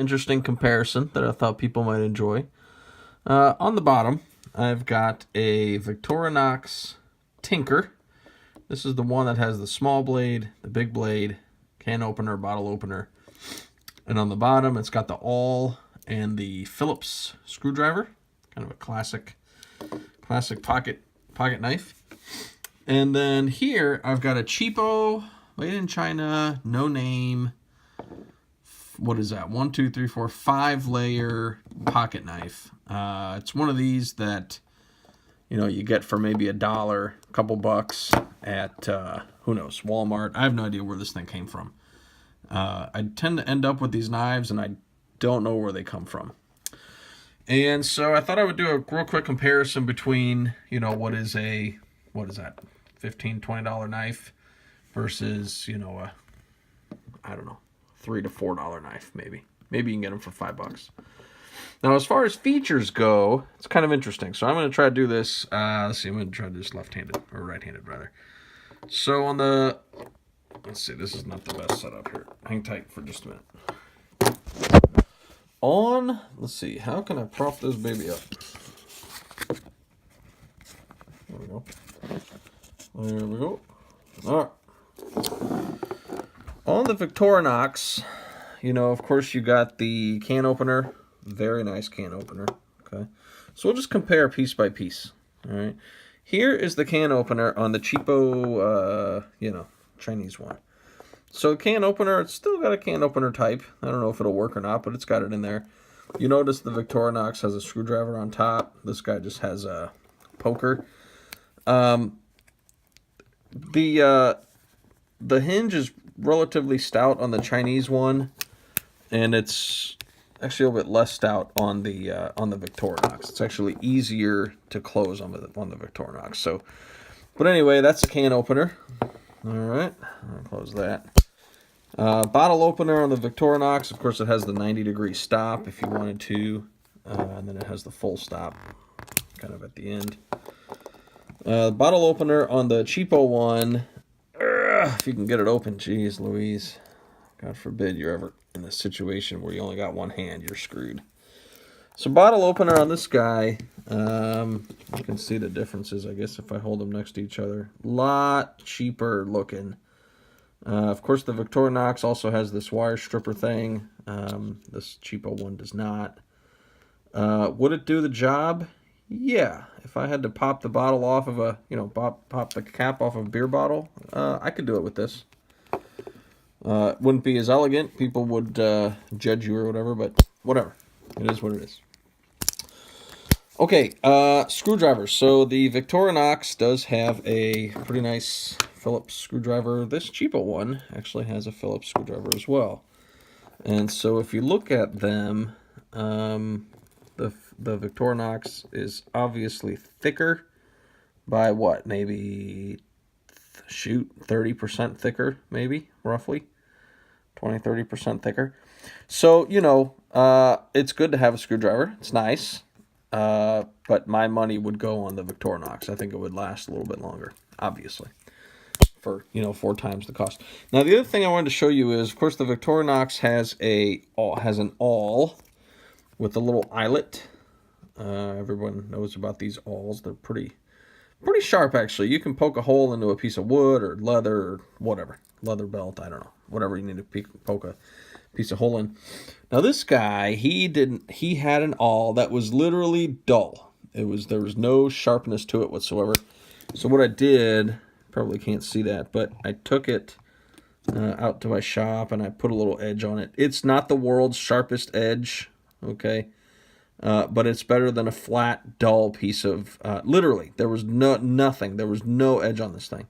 interesting comparison that I thought people might enjoy. On the bottom, I've got a Victorinox Tinker. This is the one that has the small blade, the big blade, can opener, bottle opener. And on the bottom, it's got the awl and the Phillips screwdriver. Kind of a classic pocket knife. And then here, I've got a cheapo, made in China, no name. What is that? 1, 2, 3, 4, 5-layer pocket knife. It's one of these that, you get for maybe $1, a couple bucks at, who knows, Walmart. I have no idea where this thing came from. I tend to end up with these knives, and I don't know where they come from. And so I thought I would do a real quick comparison between, what is that, $15, $20 knife versus, I don't know, $3 to $4 knife, maybe. Maybe you can get them for $5. Now, as far as features go, it's kind of interesting. So I'm going to try to do this. Let's see, I'm going to try to do this left-handed, or right-handed, rather. So on the, let's see, this is not the best setup here. Hang tight for just a minute. Let's see, how can I prop this baby up? There we go. There we go. All right. On the Victorinox, of course, you got the can opener. Very nice can opener. Okay. So we'll just compare piece by piece. All right. Here is the can opener on the cheapo, Chinese one. So can opener, it's still got a can opener type. I don't know if it'll work or not, but it's got it in there. You notice the Victorinox has a screwdriver on top. This guy just has a poker. The hinge is relatively stout on the Chinese one, and it's actually a little bit less stout on the Victorinox. It's actually easier to close on the Victorinox. So, but anyway, that's a can opener. All right, I'll close that. Bottle opener on the Victorinox. Of course, it has the 90-degree stop if you wanted to, and then it has the full stop kind of at the end. Bottle opener on the cheapo one. If you can get it open, geez Louise. God forbid you're ever in a situation where you only got one hand, you're screwed. So bottle opener on this guy, you can see the differences, I guess, if I hold them next to each other. Lot cheaper looking. Of course, the Victorinox also has this wire stripper thing. This cheapo one does not. Would it do the job? Yeah. If I had to pop the bottle off of a, pop the cap off of a beer bottle, I could do it with this. It wouldn't be as elegant. People would judge you or whatever, but whatever. It is what it is. Okay, screwdrivers. So the Victorinox does have a pretty nice Phillips screwdriver. This cheapo one actually has a Phillips screwdriver as well. And so if you look at them, the Victorinox is obviously thicker by what? Maybe, 30% thicker, maybe, roughly. 20-30% thicker. So, it's good to have a screwdriver. It's nice. But my money would go on the Victorinox. I think it would last a little bit longer, obviously, for 4 times the cost. Now, the other thing I wanted to show you is, of course, the Victorinox has an awl with a little eyelet. Everyone knows about these awls. They're pretty sharp, actually. You can poke a hole into a piece of wood or leather or whatever. Leather belt, I don't know. Whatever you need to poke a piece of hole in. Now, this guy, he had an awl that was literally dull. There was no sharpness to it whatsoever. So what I did, probably can't see that, but I took it out to my shop and I put a little edge on it. It's not the world's sharpest edge, okay? But it's better than a flat, dull piece of, literally, there was nothing. There was no edge on this thing.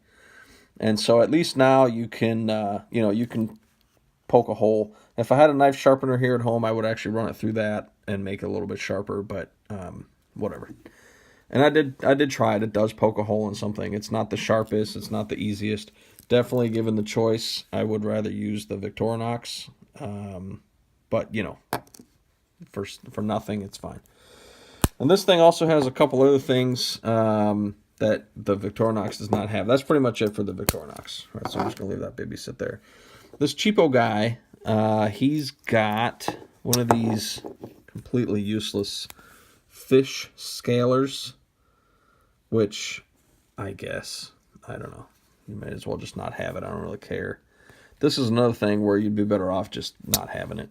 And so at least now you can, you can poke a hole. If I had a knife sharpener here at home, I would actually run it through that and make it a little bit sharper, but whatever. And I did try it. It does poke a hole in something. It's not the sharpest. It's not the easiest. Definitely, given the choice, I would rather use the Victorinox. But, for nothing, it's fine. And this thing also has a couple other things that the Victorinox does not have. That's pretty much it for the Victorinox. All right, so I'm just going to leave that baby sit there. This cheapo guy, he's got, one of these completely useless fish scalers, which I guess, I don't know. You may as well just not have it. I don't really care. This is another thing where you'd be better off just not having it.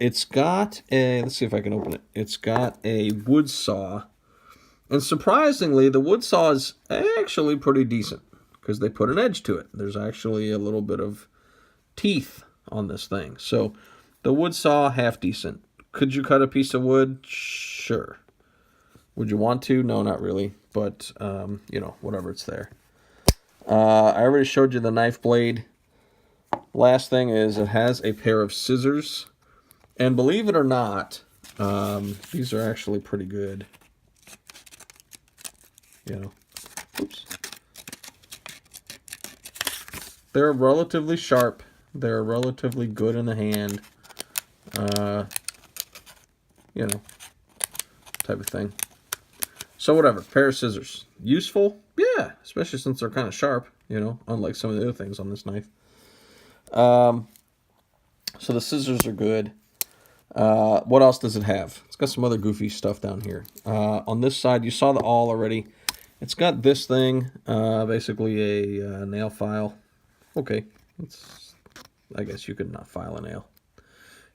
It's got a, let's see if I can open it. It's got a wood saw. And surprisingly, the wood saw is actually pretty decent because they put an edge to it. There's actually a little bit of teeth on this thing. So the wood saw, half decent. Could you cut a piece of wood? Sure. Would you want to? No, not really. But, you know, whatever, it's there. I already showed you the knife blade. Last thing is it has a pair of scissors. And believe it or not, these are actually pretty good. You know, oops. They're relatively sharp. They're relatively good in the hand. You know, type of thing. So whatever, pair of scissors. Useful? Yeah, especially since they're kind of sharp, you know, unlike some of the other things on this knife. So the scissors are good. What else does it have? It's got some other goofy stuff down here. On this side, you saw the awl already. It's got this thing, basically a nail file. Okay, I guess you could not file a nail.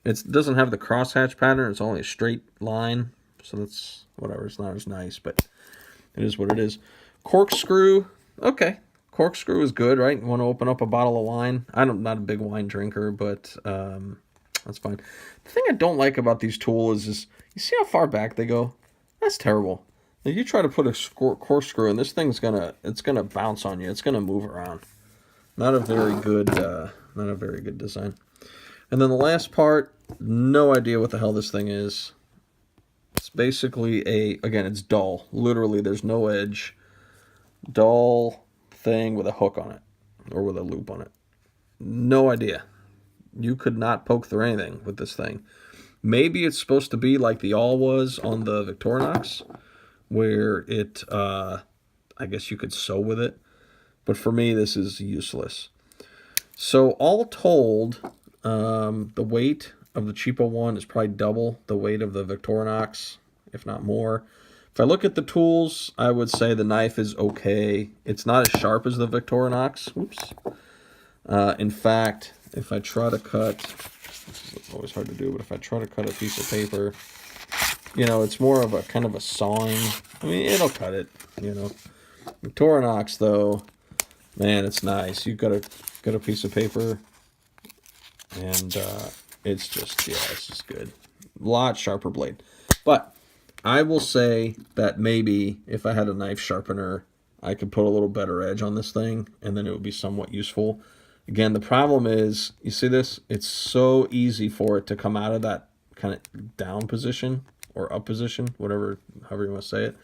It doesn't have the crosshatch pattern. It's only a straight line, so that's whatever. It's not as nice, but it is what it is. Corkscrew. Okay, corkscrew is good, right? You want to open up a bottle of wine. I'm not a big wine drinker, but that's fine. The thing I don't like about these tools is you see how far back they go? That's terrible. If you try to put a corkscrew in, this thing's gonna bounce on you. It's gonna move around. Not a very good design. And then the last part, no idea what the hell this thing is. It's basically again, it's dull. Literally, there's no edge. Dull thing with a hook on it, or with a loop on it. No idea. You could not poke through anything with this thing. Maybe it's supposed to be like the awl was on the Victorinox, where it, I guess you could sew with it. But for me, this is useless. So all told, the weight of the cheapo one is probably double the weight of the Victorinox, if not more. If I look at the tools, I would say the knife is okay. It's not as sharp as the Victorinox. Oops. In fact, if I try to cut, this is always hard to do, but if I try to cut a piece of paper, you know, it's more of a kind of a sawing. I mean, it'll cut it, you know. Victorinox, though, man, it's nice. You've got a piece of paper, and it's just, yeah, it's just good. A lot sharper blade. But I will say that maybe if I had a knife sharpener, I could put a little better edge on this thing, and then it would be somewhat useful. Again, the problem is, you see this? It's so easy for it to come out of that kind of down position or up position, however you want to say it.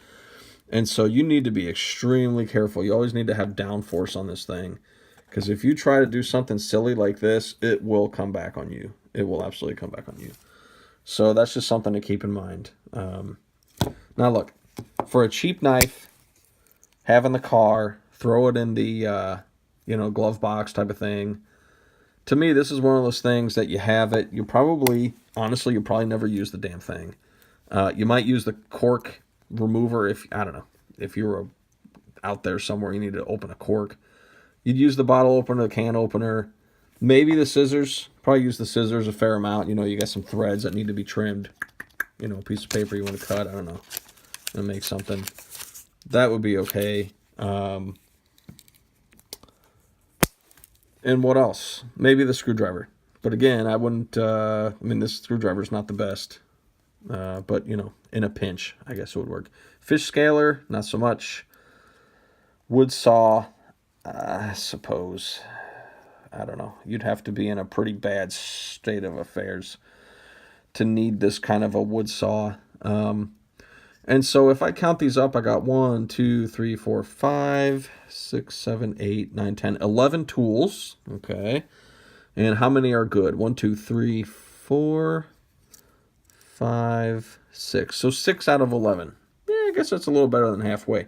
And so you need to be extremely careful. You always need to have downforce on this thing, because if you try to do something silly like this, it will come back on you. It will absolutely come back on you. So that's just something to keep in mind. Now look, for a cheap knife, have in the car, throw it in the glove box type of thing. To me, this is one of those things that you have it. You probably, honestly, you probably never use the damn thing. You might use the cork remover if, I don't know, if you were out there somewhere you need to open a cork. You'd use the bottle opener, the can opener, maybe the scissors. Probably use the scissors a fair amount. You know, you got some threads that need to be trimmed. You know, a piece of paper you want to cut, I don't know, and make something. That would be okay. And what else? Maybe the screwdriver. But again, I wouldn't, I mean, this screwdriver is not the best. But, you know, in a pinch, I guess it would work. Fish scaler, not so much. Wood saw, I suppose. I don't know. You'd have to be in a pretty bad state of affairs to need this kind of a wood saw. And so if I count these up, I got 1, 2, 3, 4, 5, 6, 7, 8, 9, 10, 11 tools. Okay. And how many are good? 1, 2, 3, 4, 5, 6. So 6 out of 11. Yeah, I guess that's a little better than halfway.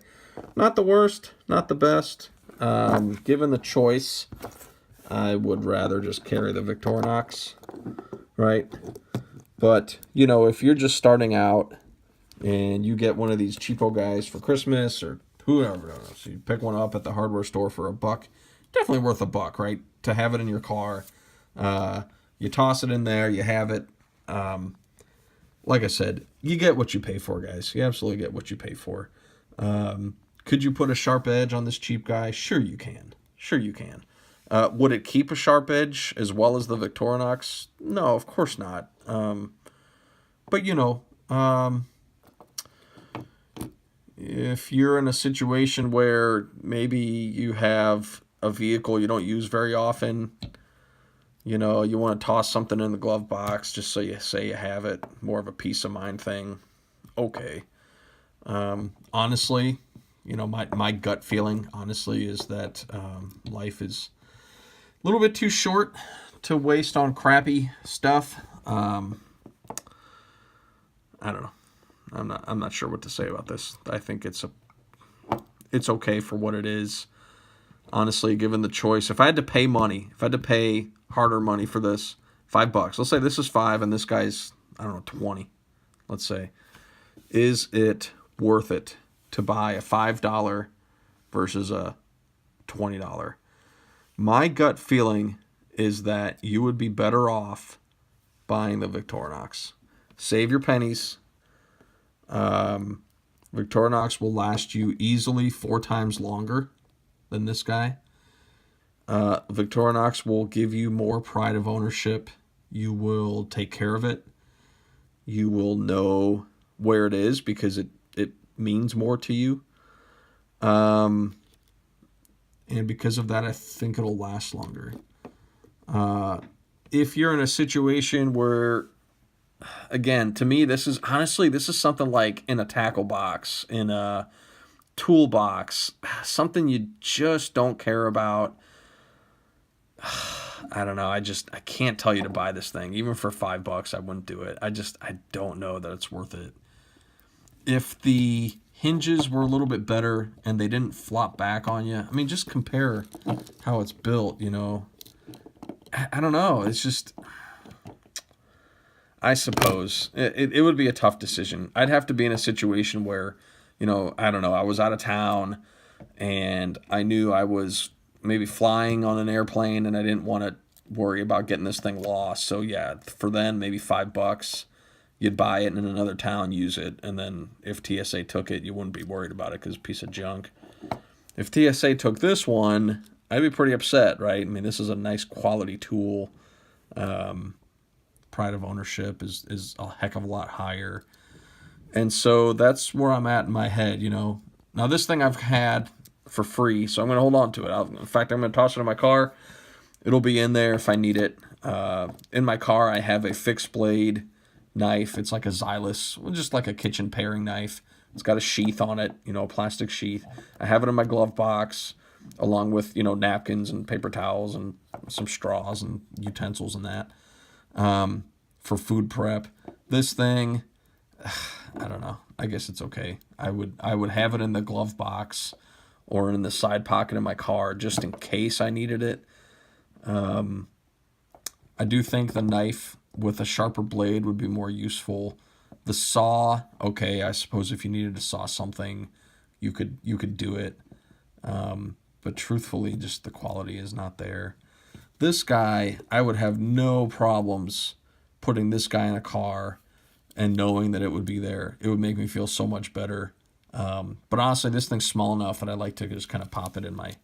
Not the worst, not the best. Given the choice, I would rather just carry the Victorinox, right? But, you know, if you're just starting out and you get one of these cheapo guys for Christmas or whoever, so you pick one up at the hardware store for $1, definitely worth $1, right? To have it in your car. You toss it in there, you have it. Like I said, you get what you pay for, guys. You absolutely get what you pay for. Could you put a sharp edge on this cheap guy? Sure you can. Sure you can. Would it keep a sharp edge as well as the Victorinox? No, of course not. But, you know, if you're in a situation where maybe you have a vehicle you don't use very often, you know, you want to toss something in the glove box just so you say you have it, more of a peace of mind thing, okay. Honestly, you know, my gut feeling, honestly, is that life is a little bit too short to waste on crappy stuff. I don't know. I'm not sure what to say about this. I think it's okay for what it is. Honestly, given the choice, if I had to pay money, if I had to pay harder money for this, $5. Let's say this is 5 and this guy's, I don't know, 20. Let's say, is it worth it to buy a $5 versus a $20? My gut feeling is that you would be better off buying the Victorinox. Save your pennies. Victorinox will last you easily 4 times longer than this guy. Victorinox will give you more pride of ownership. You will take care of it. You will know where it is because it means more to you. And because of that, I think it'll last longer. If you're in a situation where, again, to me, this is something like in a tackle box, in a toolbox, something you just don't care about. I don't know. I can't tell you to buy this thing. Even for $5, I wouldn't do it. I don't know that it's worth it. If the hinges were a little bit better and they didn't flop back on you, I mean, just compare how it's built, you know. I don't know. It's just, I suppose it would be a tough decision. I'd have to be in a situation where, you know, I don't know, I was out of town and I knew I was maybe flying on an airplane and I didn't want to worry about getting this thing lost. So yeah, for then maybe $5, you'd buy it in another town, use it, and then if TSA took it, you wouldn't be worried about it because it's a piece of junk. If TSA took this one, I'd be pretty upset, right? I mean, this is a nice quality tool. Pride of ownership is a heck of a lot higher. And so that's where I'm at in my head, you know. Now, this thing I've had for free, so I'm going to hold on to it. In fact, I'm going to toss it in my car. It'll be in there if I need it. In my car, I have a fixed blade knife. It's like a Xylus, just like a kitchen paring knife. It's got a sheath on it, you know, a plastic sheath. I have it in my glove box, along with, you know, napkins and paper towels and some straws and utensils and that, for food prep. This thing, I don't know. I guess it's okay. I would have it in the glove box or in the side pocket of my car just in case I needed it. I do think the knife with a sharper blade would be more useful. The saw, okay, I suppose if you needed to saw something, you could do it. But truthfully, just the quality is not there. This guy, I would have no problems putting this guy in a car and knowing that it would be there. It would make me feel so much better. But honestly, this thing's small enough that I like to just kind of pop it in my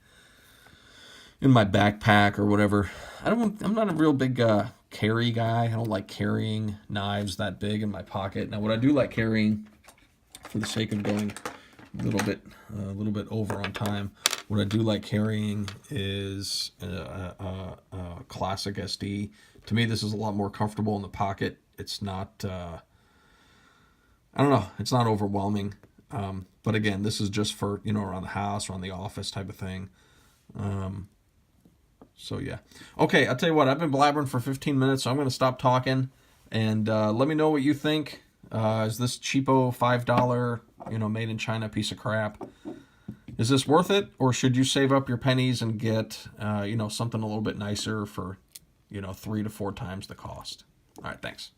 backpack or whatever. I'm not a real big carry guy. I don't like carrying knives that big in my pocket. Now, what I do like carrying, for the sake of going a little bit over on time, what I do like carrying is a classic SD. To me, this is a lot more comfortable in the pocket. It's not, I don't know, it's not overwhelming. But again, this is just for, you know, around the house, around the office type of thing. So yeah. Okay, I'll tell you what, I've been blabbering for 15 minutes, so I'm going to stop talking. And let me know what you think. Is this cheapo $5, you know, made in China piece of crap? Is this worth it? Or should you save up your pennies and get, you know, something a little bit nicer for, you know, 3 to 4 times the cost? All right, thanks.